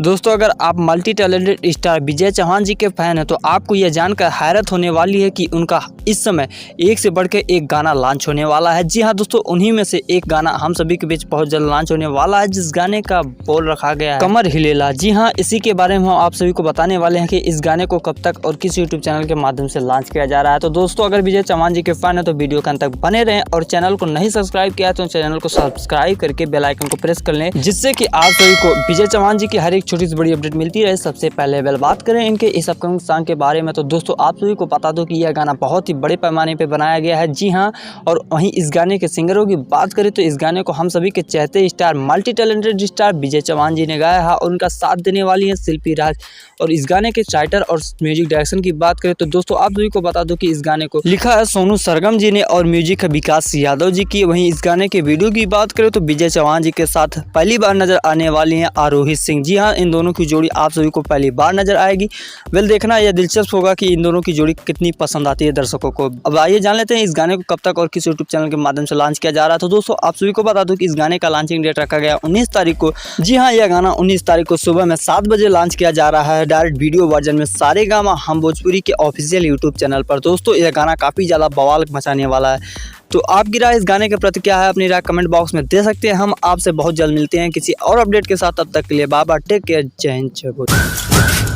दोस्तों अगर आप मल्टी टैलेंटेड स्टार विजय चौहान जी के फैन हैं तो आपको यह जानकर हैरत होने वाली है कि उनका इस समय एक से बढ़ के एक गाना लॉन्च होने वाला है। जी हां दोस्तों, उन्हीं में से एक गाना हम सभी के बीच बहुत जल्द लॉन्च होने वाला है, जिस गाने का बोल रखा गया है कमर हिलेला। जी हां, इसी के बारे में हम आप सभी को बताने वाले हैं कि इस गाने को कब तक और किस यूट्यूब चैनल के माध्यम से लॉन्च किया जा रहा है। तो दोस्तों अगर विजय चौहान जी के फैन है तो वीडियो के अंत तक बने रहें और चैनल को नहीं सब्सक्राइब किया तो चैनल को सब्सक्राइब करके बेल आइकन को प्रेस कर लें, जिससे कि आप सभी को विजय चौहान जी की हर एक छोटी से बड़ी अपडेट मिलती रहे सबसे पहले। बात करें इनके इस अपकमिंग सॉन्ग के बारे में तो दोस्तों आप सभी को बता दो कि यह गाना बहुत ही बड़े पैमाने पे बनाया गया है। जी हां, और वहीं इस गाने के सिंगरों की बात करें तो इस गाने को हम सभी के चहते स्टार मल्टी टैलेंटेड स्टार विजय चौहान जी ने गाया है और उनका साथ देने वाली है शिल्पी राज। और इस गाने के राइटर और म्यूजिक डायरेक्शन की बात करें तो दोस्तों आप सभी को बता दो कि इस गाने को लिखा है सोनू सरगम जी ने और म्यूजिक है विकास यादव जी की। वहीं इस गाने के वीडियो की बात करें तो विजय चौहान जी के साथ पहली बार नजर आने वाली हैं आरोही सिंह। जी हाँ, इन दोनों की जोड़ी आप सभी को पहली बार नजर आएगी। देखना यह दिलचस्प होगा कि इन दोनों की जोड़ी कितनी पसंद आती है दर्शकों को। अब आइए जान लेते हैं इस गाने को कब तक और किस यूट्यूब चैनल के माध्यम से लॉन्च किया जा रहा है। तो दोस्तों आप सभी को बता दूं कि इस गाने का लॉन्चिंग डेट रखा गया 19 तारीख को। जी हाँ, यह गाना 19 तारीख को सुबह में 7 बजे लॉन्च किया जा रहा है डायरेक्ट वीडियो वर्जन में सारेगामा हम भोजपुरी के ऑफिशियल यूट्यूब चैनल पर। दोस्तों यह गाना काफ़ी ज़्यादा बवाल मचाने वाला है। तो आपकी राय इस गाने के प्रति क्या है, अपनी राय कमेंट बॉक्स में दे सकते हैं। हम आपसे बहुत जल्द मिलते हैं किसी और अपडेट के साथ। तब तक के लिए बाय बाय, टेक केयर, जय हिंद, जय भारत।